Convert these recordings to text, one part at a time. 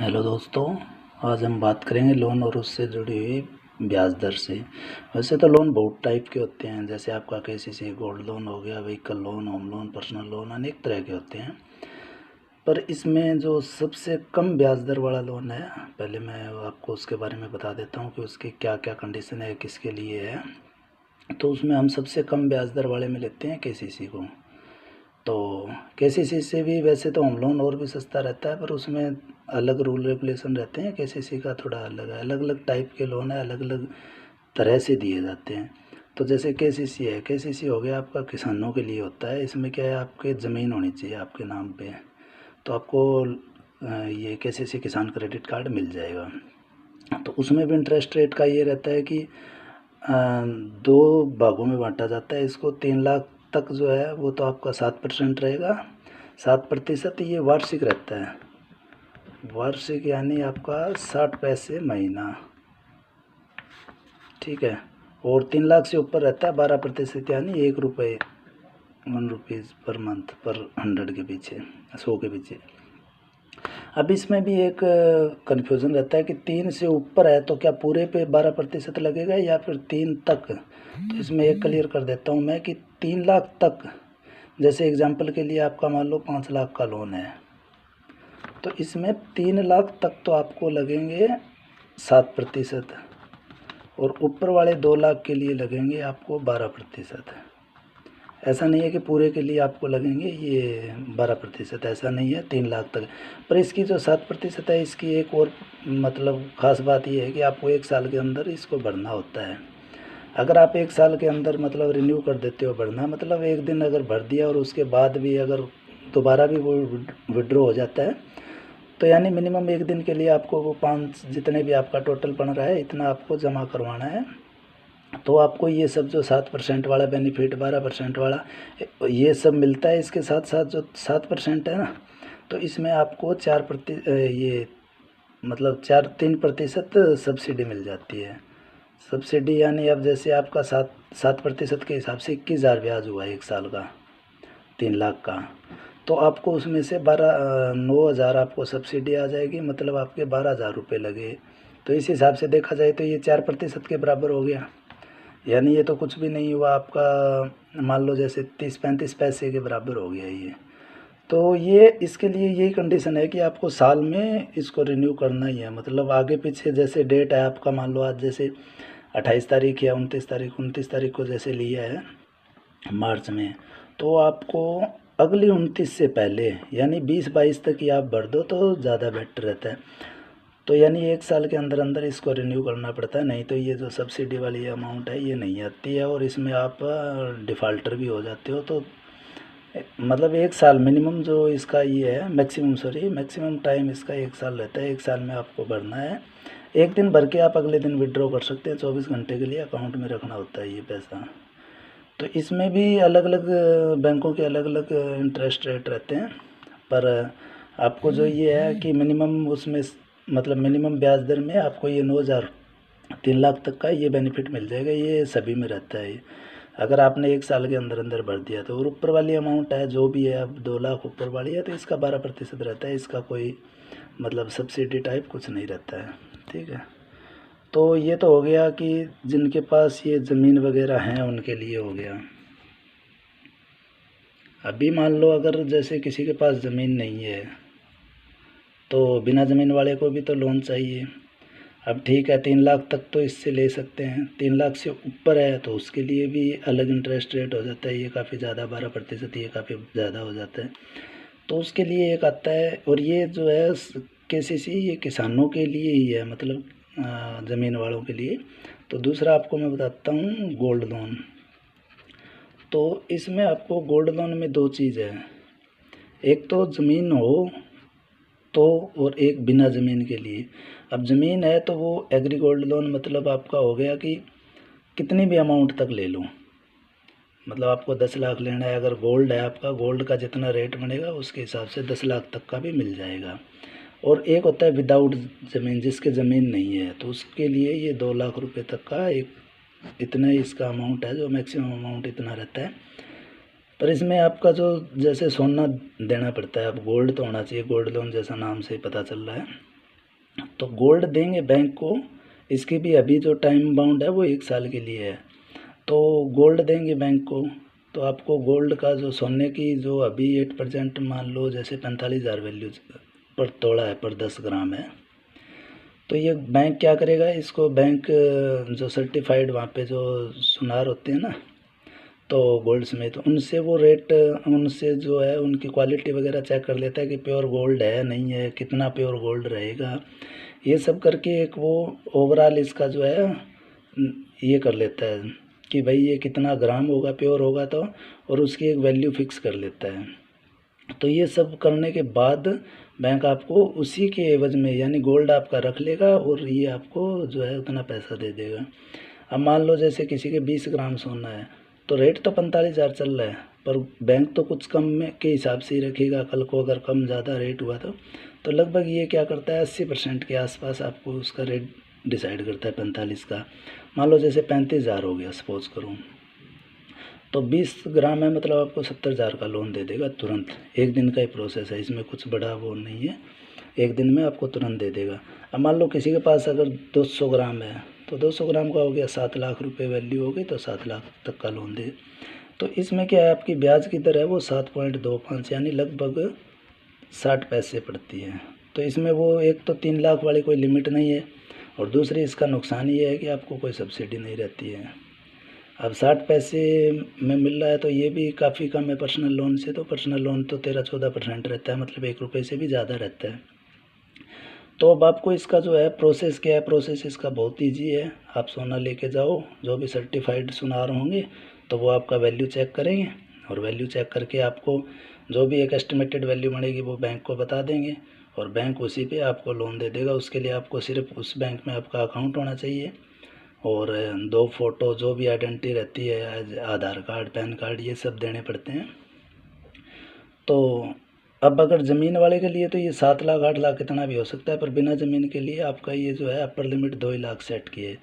Hello दोस्तों, आज हम बात करेंगे लोन और उससे जुड़ी हुई ब्याज दर से। वैसे तो लोन बहुत टाइप के होते हैं, जैसे आपका केसीसी गोल्ड लोन हो गया, vehicle loan, home loan, personal loan, अनेक तरह के होते हैं। पर इसमें जो सबसे कम ब्याज दर वाला लोन है, पहले मैं आपको उसके बारे में बता देता हूँ कि उसकी क्या क्या कंडीशन है, किसके लिए है। तो उसमें हम सबसे कम ब्याज दर वाले में लेते हैं केसीसी को। तो केसीसी से भी वैसे तो होम लोन और भी सस्ता रहता है, पर उसमें अलग रूल रेगुलेशन रहते हैं। केसीसी का थोड़ा अलग है, अलग अलग टाइप के लोन है, अलग अलग तरह से दिए जाते हैं। तो जैसे केसीसी है, केसीसी हो गया आपका किसानों के लिए होता है। इसमें क्या है, आपके ज़मीन होनी चाहिए आपके नाम पे, तो आपको ये केसीसी किसान क्रेडिट कार्ड मिल जाएगा। तो उसमें भी इंटरेस्ट रेट का ये रहता है कि दो भागों में बांटा जाता है इसको। 3 लाख तक जो है वो तो आपका 7% रहेगा, 7%। ये वार्षिक रहता है, वार्षिक यानी आपका 60 पैसे महीना, ठीक है। और 3 लाख से ऊपर रहता है 12%, यानी 1 रुपये, 1 रुपीज़ पर मंथ पर 100 के पीछे, 100 के पीछे। अब इसमें भी एक कन्फ्यूज़न रहता है कि 3 से ऊपर है तो क्या पूरे पे 12% लगेगा या फिर 3 तक। तो इसमें एक क्लियर कर देता हूँ मैं कि 3 लाख तक, जैसे एग्जांपल के लिए आपका मान लो 5 लाख का लोन है, तो इसमें 3 लाख तक तो आपको लगेंगे 7%, और ऊपर वाले 2 लाख के लिए लगेंगे आपको 12%। ऐसा नहीं है कि पूरे के लिए आपको लगेंगे ये 12%, ऐसा नहीं है, 3 लाख तक। पर इसकी जो 7% है, इसकी एक और मतलब ख़ास बात ये है कि आपको 1 साल के अंदर इसको भरना होता है। अगर आप 1 साल के अंदर मतलब रिन्यू कर देते हो भरना, मतलब एक दिन अगर भर दिया और उसके बाद भी अगर दोबारा भी वो विड्रॉ हो जाता है, तो यानी मिनिमम एक दिन के लिए आपको वो 5 जितने भी आपका टोटल पड़ रहा है इतना आपको जमा करवाना है। तो आपको ये सब जो 7% वाला बेनिफिट, 12% वाला, ये सब मिलता है। इसके साथ साथ जो 7% है ना, तो इसमें आपको ये मतलब 3% सब्सिडी मिल जाती है। सब्सिडी यानी अब जैसे आपका 7% के हिसाब से 21,000 ब्याज हुआ 1 साल का, 3 लाख का, तो आपको उसमें से 9,000 आपको सब्सिडी आ जाएगी, मतलब आपके 12,000 रुपये लगे। तो इस हिसाब से देखा जाए तो ये 4% के बराबर हो गया, यानी ये तो कुछ भी नहीं हुआ आपका, मान लो जैसे 30-35 पैसे के बराबर हो गया ये। तो ये इसके लिए यही कंडीशन है कि आपको साल में इसको रिन्यू करना ही है। मतलब आगे पीछे जैसे डेट है आपका, मान लो आज जैसे 28 तारीख या 29 तारीख को जैसे लिया है मार्च में, तो आपको अगली 29 से पहले यानी 20-22 तक ही आप भर दो तो ज़्यादा बेटर रहता है। तो यानी 1 साल के अंदर अंदर इसको रिन्यू करना पड़ता है, नहीं तो ये जो सब्सिडी वाली अमाउंट है ये नहीं आती है, और इसमें आप डिफ़ाल्टर भी हो जाते हो। तो मतलब 1 साल मिनिमम जो इसका ये है, मैक्सिमम टाइम इसका 1 साल रहता है। 1 साल में आपको भरना है। एक दिन भर के आप अगले दिन विड्रॉ कर सकते हैं, 24 घंटे के लिए अकाउंट में रखना होता है ये पैसा। तो इसमें भी अलग अलग बैंकों के अलग अलग इंटरेस्ट रेट रहते हैं, पर आपको जो ये है कि मिनिमम उसमें मतलब मिनिमम ब्याज दर में आपको ये 9,000, 3 लाख तक का ये बेनिफिट मिल जाएगा। ये सभी में रहता है, अगर आपने 1 साल के अंदर अंदर भर दिया तो। और ऊपर वाली अमाउंट है जो भी है, अब 2 लाख ऊपर वाली है तो इसका 12% रहता है, इसका कोई मतलब सब्सिडी टाइप कुछ नहीं रहता है, ठीक है। तो ये तो हो गया कि जिनके पास ये ज़मीन वगैरह हैं उनके लिए हो गया। अभी मान लो अगर जैसे किसी के पास ज़मीन नहीं है, तो बिना ज़मीन वाले को भी तो लोन चाहिए। अब ठीक है, 3 लाख तक तो इससे ले सकते हैं, 3 लाख से ऊपर है तो उसके लिए भी अलग इंटरेस्ट रेट हो जाता है, ये काफ़ी ज़्यादा, 12%, ये काफ़ी ज़्यादा हो जाता है। तो उसके लिए एक आता है, और ये जो है केसीसी ये किसानों के लिए ही है, मतलब ज़मीन वालों के लिए। तो दूसरा आपको मैं बताता हूँ गोल्ड लोन। तो इसमें आपको गोल्ड लोन में दो चीज़ है, एक तो ज़मीन हो तो, और एक बिना ज़मीन के लिए। अब ज़मीन है तो वो एग्री गोल्ड लोन मतलब आपका हो गया कि कितनी भी अमाउंट तक ले लो, मतलब आपको 10 लाख लेना है, अगर गोल्ड है आपका, गोल्ड का जितना रेट बनेगा उसके हिसाब से 10 लाख तक का भी मिल जाएगा। और एक होता है विदाउट ज़मीन, जिसके ज़मीन नहीं है, तो उसके लिए ये 2 लाख रुपए तक का एक इतना ही इसका अमाउंट है, जो मैक्सिमम अमाउंट इतना रहता है। पर इसमें आपका जो जैसे सोना देना पड़ता है, अब गोल्ड तो होना चाहिए, गोल्ड लोन जैसा नाम से ही पता चल रहा है। तो गोल्ड देंगे बैंक को, इसकी भी अभी जो टाइम बाउंड है वो 1 साल के लिए है। तो गोल्ड देंगे बैंक को, तो आपको गोल्ड का जो सोने की जो अभी 8% मान लो, जैसे 45,000 वैल्यू पर तोड़ा है, पर 10 ग्राम है। तो ये बैंक क्या करेगा, इसको बैंक जो सर्टिफाइड वहाँ पे जो सुनार होते हैं ना, तो गोल्ड स्मिथ, उनसे वो रेट, उनसे जो है उनकी क्वालिटी वगैरह चेक कर लेता है कि प्योर गोल्ड है नहीं है, कितना प्योर गोल्ड रहेगा, ये सब करके एक वो ओवरऑल इसका जो है ये कर लेता है कि भाई ये कितना ग्राम होगा, प्योर होगा तो, और उसकी एक वैल्यू फिक्स कर लेता है। तो ये सब करने के बाद बैंक आपको उसी के एवज में, यानी गोल्ड आपका रख लेगा और ये आपको जो है उतना पैसा दे देगा। अब मान लो जैसे किसी के 20 ग्राम सोना है, तो रेट तो 45,000 चल रहा है, पर बैंक तो कुछ कम में के हिसाब से ही रखेगा, कल को अगर कम ज़्यादा रेट हुआ तो लगभग ये क्या करता है 80% के आसपास आपको उसका रेट डिसाइड करता है 45 का। मान लो जैसे 35,000 हो गया सपोज करूँ, तो 20 ग्राम है, मतलब आपको 70,000 का लोन दे देगा तुरंत। एक दिन का ही प्रोसेस है, इसमें कुछ बड़ा वो नहीं है, एक दिन में आपको तुरंत दे देगा। अब मान लो किसी के पास अगर 200 ग्राम है, तो 200 ग्राम का हो गया 7 लाख रुपए वैल्यू हो गई, तो 7 लाख तक का लोन दे। तो इसमें क्या है, आपकी ब्याज की दर है वो 7.25 यानी लगभग 60 पैसे पड़ती है। तो इसमें वो एक तो 3 लाख वाली कोई लिमिट नहीं है, और दूसरी इसका नुकसान ये है कि आपको कोई सब्सिडी नहीं रहती है। अब 60 पैसे में मिल रहा है तो ये भी काफ़ी कम है पर्सनल लोन से। तो पर्सनल लोन तो 13-14% रहता है, मतलब 1 रुपये से भी ज़्यादा रहता है। तो अब आपको इसका जो है प्रोसेस क्या है, प्रोसेस इसका बहुत ईजी है। आप सोना लेके जाओ, जो भी सर्टिफाइड सुनार होंगे तो वो आपका वैल्यू चेक करेंगे, और वैल्यू चेक करके आपको जो भी एक एस्टिमेटेड वैल्यू बनेगी वो बैंक को बता देंगे, और बैंक उसी पे आपको लोन दे देगा। उसके लिए आपको सिर्फ उस बैंक में आपका अकाउंट होना चाहिए, और 2 फ़ोटो जो भी आइडेंटिटी रहती है, आधार कार्ड, पैन कार्ड, ये सब देने पड़ते हैं। तो अब अगर ज़मीन वाले के लिए तो ये 7 लाख 8 लाख कितना भी हो सकता है, पर बिना ज़मीन के लिए आपका ये जो है अपर लिमिट 2 ही लाख सेट की है।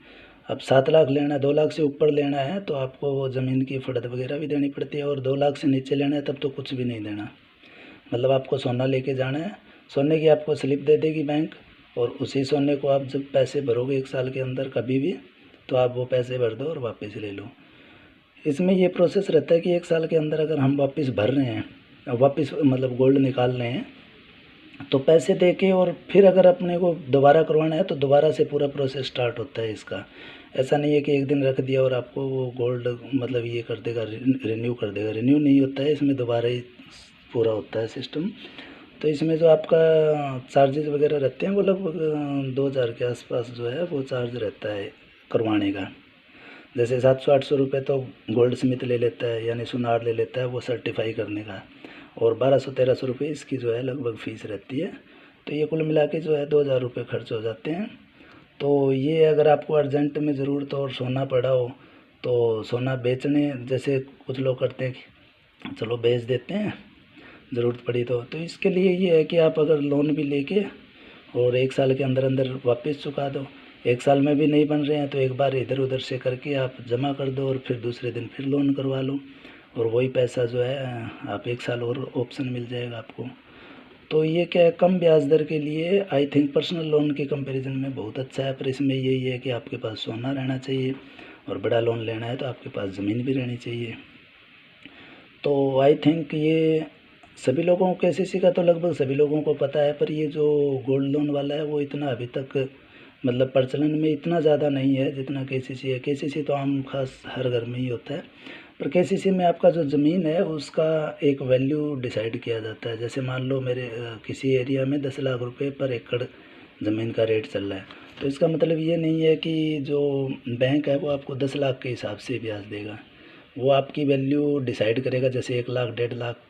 अब 7 लाख लेना है, 2 लाख से ऊपर लेना है तो आपको वो ज़मीन की फर्द वगैरह भी देनी पड़ती है, और 2 लाख से नीचे लेना है तब तो कुछ भी नहीं देना। मतलब आपको सोना लेके जाना है, सोने की आपको स्लिप दे देगी बैंक, और उसी सोने को आप जब पैसे भरोगे 1 साल के अंदर कभी भी, तो आप वो पैसे भर दो और वापस ले लो। इसमें ये प्रोसेस रहता है कि 1 साल के अंदर अगर हम वापस भर रहे हैं, वापस मतलब गोल्ड निकाल रहे हैं, तो पैसे दे के और फिर अगर अपने को दोबारा करवाना है तो दोबारा से पूरा प्रोसेस स्टार्ट होता है इसका। ऐसा नहीं है कि एक दिन रख दिया और आपको वो गोल्ड मतलब ये कर देगा, रिन्यू कर देगा। रिन्यू नहीं होता है इसमें, दोबारा ही पूरा होता है सिस्टम। तो इसमें जो आपका चार्जेस वगैरह रहते हैं वो लगभग 2,000 के आसपास जो है वो चार्ज रहता है करवाने का। जैसे 700-800 रुपये तो गोल्ड स्मिथ ले लेता है, यानी सुनार ले लेता है वो सर्टिफाई करने का, और 1200-1300 रुपये इसकी जो है लगभग फ़ीस रहती है। तो ये कुल मिला के जो है 2,000 रुपये खर्च हो जाते हैं। तो ये अगर आपको अर्जेंट में ज़रूरत हो और सोना पड़ा हो, तो सोना बेचने जैसे कुछ लोग करते हैं कि चलो बेच देते हैं ज़रूरत पड़ी तो इसके लिए ये है कि आप अगर लोन भी लेके और 1 साल के अंदर अंदर वापस चुका दो। 1 साल में भी नहीं बन रहे हैं तो एक बार इधर उधर से करके आप जमा कर दो, और फिर दूसरे दिन फिर लोन करवा लो, और वही पैसा जो है आप 1 साल और ऑप्शन मिल जाएगा आपको। तो ये क्या है, कम ब्याज दर के लिए आई थिंक पर्सनल लोन के कंपैरिजन में बहुत अच्छा है। पर इसमें यही है कि आपके पास सोना रहना चाहिए, और बड़ा लोन लेना है तो आपके पास ज़मीन भी रहनी चाहिए। तो आई थिंक ये सभी लोगों को, केसीसी का तो लगभग सभी लोगों को पता है, पर ये जो गोल्ड लोन वाला है वो इतना अभी तक मतलब प्रचलन में इतना ज़्यादा नहीं है जितना केसीसी है। केसीसी तो आम खास हर घर में ही होता है, पर केसीसी में आपका जो ज़मीन है उसका एक वैल्यू डिसाइड किया जाता है। जैसे मान लो मेरे किसी एरिया में 10 लाख रुपए पर एकड़ ज़मीन का रेट चल रहा है, तो इसका मतलब ये नहीं है कि जो बैंक है वो आपको 10 लाख के हिसाब से ब्याज देगा। वो आपकी वैल्यू डिसाइड करेगा, जैसे 1 लाख 1.5 लाख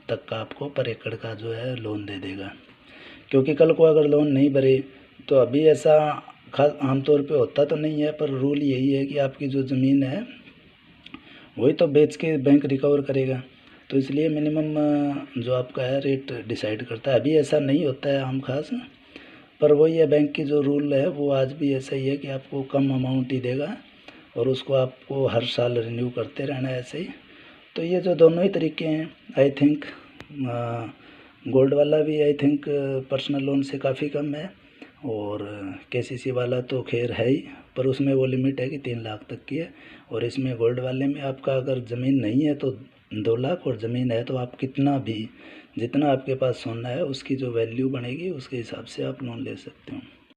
तक का आपको पर एकड़ का जो है लोन दे देगा। क्योंकि कल को अगर लोन नहीं भरे तो अभी ऐसा खास आमतौर पे होता तो नहीं है, पर रूल यही है कि आपकी जो ज़मीन है वही तो बेच के बैंक रिकवर करेगा। तो इसलिए मिनिमम जो आपका है रेट डिसाइड करता है। अभी ऐसा नहीं होता है आम खास, पर वही है बैंक की जो रूल है वो आज भी ऐसा ही है कि आपको कम अमाउंट ही देगा, और उसको आपको हर साल रिन्यू करते रहना है ऐसे ही। तो ये जो दोनों ही तरीके हैं आई थिंक गोल्ड वाला भी आई थिंक पर्सनल लोन से काफ़ी कम है, और केसीसी वाला तो खैर है ही, पर उसमें वो लिमिट है कि 3 लाख तक की है। और इसमें गोल्ड वाले में आपका अगर ज़मीन नहीं है तो 2 लाख, और ज़मीन है तो आप कितना भी, जितना आपके पास सोना है उसकी जो वैल्यू बनेगी उसके हिसाब से आप लोन ले सकते हो।